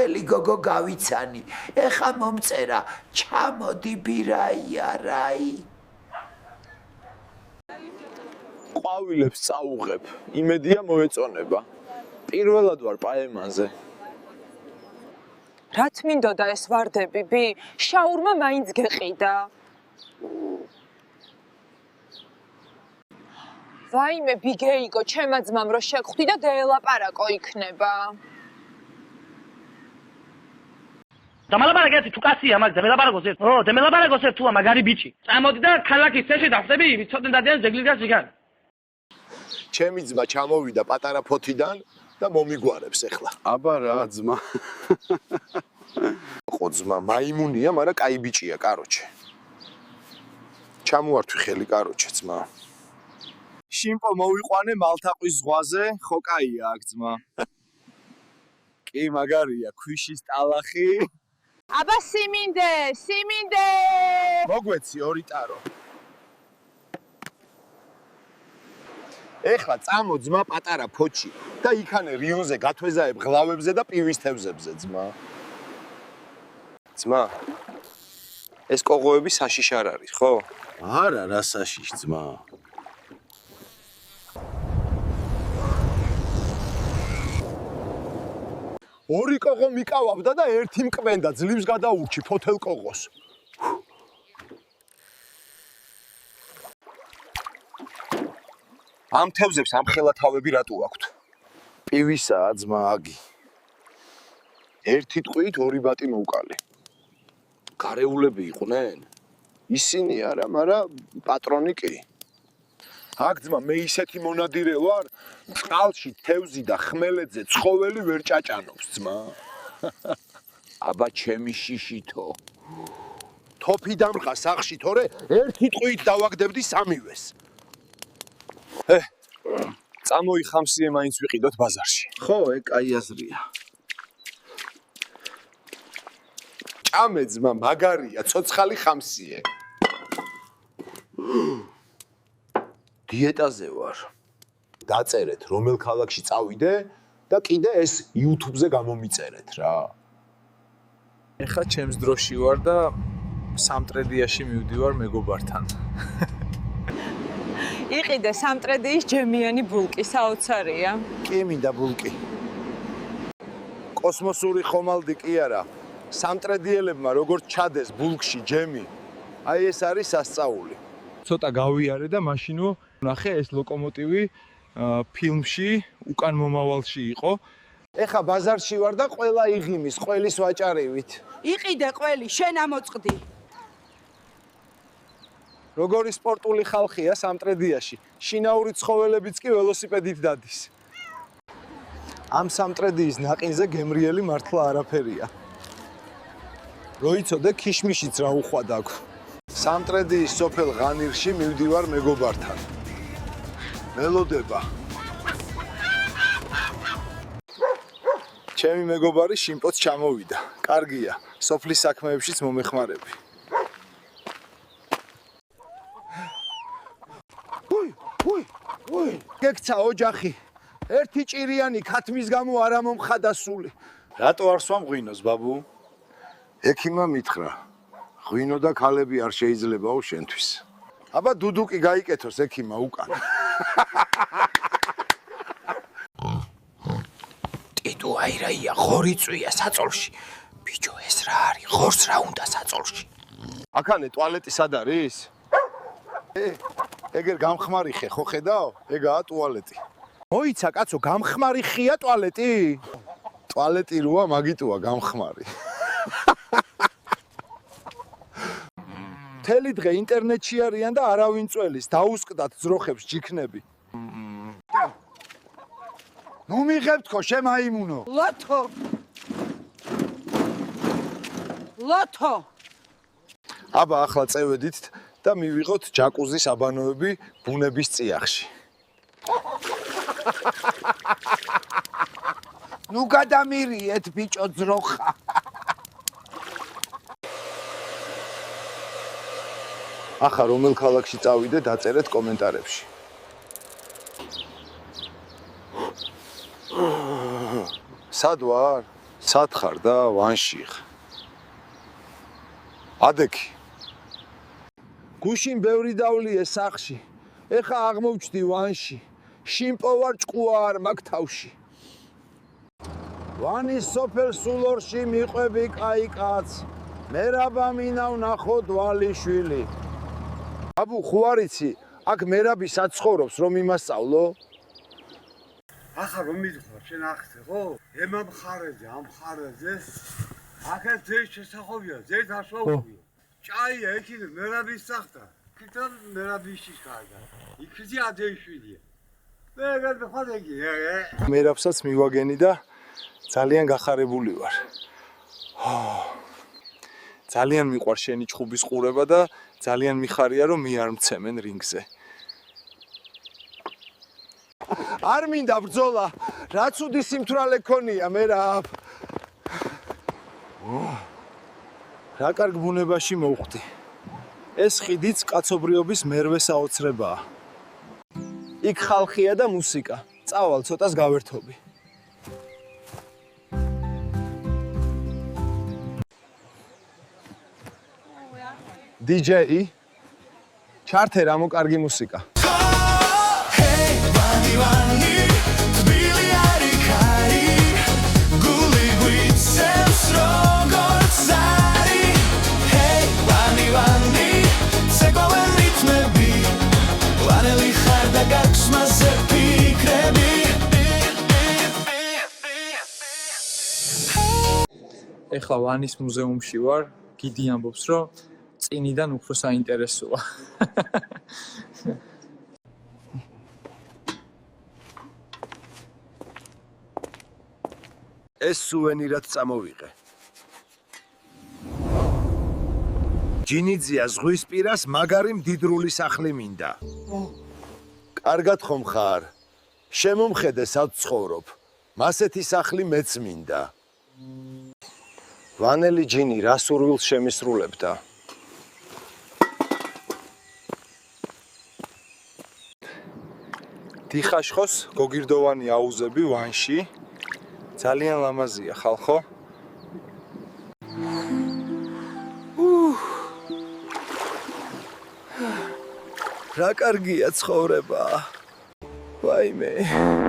ხელი გოგო გავიცანი. ეხა მომწერა, ჩამოდი ბირაია რაი. ყვავილებს წაუღებ. იმედია მოეწონება. პირველად ვარ პაემანზე. რაც მინდოდა ეს ვარდები, ბი, შაურმა მაინც გეყიდა. ვაიმე ბიგეიგო, ჩემა ძმამ რო შეგხვდი და დაელაპარაკო იქნება. დამალაპარაკე თუ კაცია, მაგ დამალაპარაკოს ერთ. ო, დამალაპარაკოს ერთ თუა მაგარი ბიჭი. წამოდი და ქალაქის წეში დავხდები, ვიცოდენ დადიან ზეგლიდან ზიგან. ჩემი ძმა ჩამოვიდა პატარა ფოთიდან და მომიგვარებს ახლა. აბა რა ძმა. ხო ძმა, მაიმუნია, მაგრამ კაი ბიჭია, კაროჩე. ჩამოართვი ხელი, კაროჩე ძმა. შიმპო მოვიყვანე მალთაყვის ზღვაზე, ხო კაია აქ ძმა. კი მაგარია, ქვიშის ტალახი. აბა სიმინდე, სიმინდე! მოგვეცი ორი ტარო. ეხლა წამო ძმა პატარა ფოჩი და იქანე რიონზე გათვეზაებ ღლავებზე და პივის თევზებზე ძმა. ძმა, ეს კოღოები საშიშ არ არის, ხო? არა, რა საშიშ ძმა. ორი კოღო მიკავავდა და ერთი მკვენდა, ძლივს გადაურჩი ფოთელ კოღოს. ამ თევზებს ამ ხელათავები რატო აქვთ? პივისაა ძმა აგი. ერთი ტყვით ორი ბატი მოვკალე. გარეულები იყვნენ? ისინი არა, მაგრამ პატრონი კი. აქ ძმა, მე ისეთი მონადირე ვარ, წყალში თევზი და ხმელეთზე ცხოველი ვერ ჭაჭანობს, ძმა. აბა ჩემი შიშითო. თოფი დამრხა სახში, თორე ერთი ტყვით დავაგდებდი სამივეს. წამოი ხამსიე მაინც ვიყიდოთ ბაზარში. ხო, კაი აზრია. ჭამე ძმა, მაგარია, ცოცხალი ხამსიე. დიეტაზე ვარ. დაწერეთ, რომელ ქალაქში წავიდე და კიდე ეს YouTube-ზე გამომიწერეთ რა. ეხა ჩემს დროში ვარ და სამტრედიაში მივდივარ მეგობართან. იყიდე სამტრედიის ჯემიანი ბულკი საოცარია. კი მინდა ბულკი. კოსმოსური ხომალდი კი არა. სამტრედიელებმა როგორც ჩადეს ბულკში ჯემი, აი ეს არის სასწაული. ცოტა გავიარე და მაშინო ნახე ეს ლოკომოტივი ფილმში უკან მომავალში იყო. ეხა ბაზარში ვარ და ყველა იღიმის, ყველის ვაჭარივით. იყიდე ყველი, შენ ამოწყდი. როგორი სპორტული ხალხია სამტრედიაში. შინაური ცხოველებიც კი ველოსიპედით დადის. ამ სამტრედიის ნაყინზე გემრიელი მართლა არაფერია. როიცოდე ქიშმიშიც რა უხვად აქვს. სამტრედიის სოფელ ღანირში მივდივარ მეგობართან. მელოდება. ჩემი მეგობარი შიმპოც ჩამოვიდა. კარგია, სოფლის საქმეებშიც მომეხმარები. გექცა ოჯახი. ერთი ჭირიანი ქათმის გამო არა მომხადა სული. რატო არ სვამ ღვინოს, ბაბუ? ექიმა მითხრა. ღვინო და ქალები არ შეიძლებაო შენთვის. აბა დუდუკი გაიკეთოს ექიმა უკან. ტიტუ აირაია, ხორი წვია საწოლში. ბიჭო, ეს რა არის? ხორს რა უნდა საწოლში? აქანე ტუალეტი სად არის? ეგერ გამხმარი ხე, ხო ხედავ? ეგაა ტუალეტი. მოიცა კაცო, გამხმარი ხია ტუალეტი? ტუალეტი როა, მაგიტოა გამხმარი. მთელი დღე ინტერნეტში არიან და არავინ წველის, დაუსკდათ ძროხებს ჯიქნები. ნუ მიღებთ ხო, შემაიმუნო. ლოთო. ლოთო. აბა ახლა წევედით და მივიღოთ ჯაკუზის აბანოები ბუნების წიაღში. ნუ გადამირიეთ ბიჭო ძროხა. ახლა რომელ ქალაქში წავიდე, დაწერეთ კომენტარებში. სად ვარ? სათხარ და ვანში ხ. ადექი. გუშინ ბევრი დავლიე სახში. ეხა აღმოვჩდი ვანში. შიმპო ვარ ჭკუა არ მაქვს თავში. ვანის სოფელ სულორში მიყვები კაი კაც. მერაბა მინავ ნახოთ ვალიშვილი. აბუ ხო არ იცი, აქ მერაბი საცხოვრობს რომ იმასწავლო? ახლა რომ მიდიხარ შენ ახზე ხო? ემა მხარეზე, ამ მხარეზე. აქეთ ძე შესახოვია, ძე დაშაულია. ჭაია იქით მერაბის სახტა. ქითან მერაბიში ხარდა. იქიზი ადეიშვილია. მე გადახარ ეგი. მერაბსაც მივაგენი და ძალიან გახარებული ვარ. ძალიან მიყვარს შენი ჩხუბის ყურება და ძალიან მიხარია რომ მე არ მცემენ რინგზე. არ მინდა ბრძოლა, რაც უდი სიმთვრალე ქონია მერაბ. რა კარგ ბუნებაში მოვხვდი. ეს ხიდიც კაცობრიობის მერვე საოცრებაა. იქ ხალხია და მუსიკა. წავალ ცოტას გავერთობი. DJ ჩართე რა მოკარგი მუსიკა. ეხლა ვანის მუზეუმში ვარ, გიდი ამბობს, რომ წინიდან უფრო საინტერესოა. ეს სუვენირად წამოვიღე. ჯინიძია ზღვისპირას მაგარი მდიდრული სახლი მინდა. კარგად ხომ ხარ? შემომხედე სად ცხოვრობ. მასეთი სახლი მეც მინდა. ვანელი ჯინი რა სურვილს შემისრულებდა? დიხაშხოს გოგირდოვანი აუზები ვანში. ძალიან ლამაზია ხალხო. რა კარგია ცხოვრება. ვაიმე.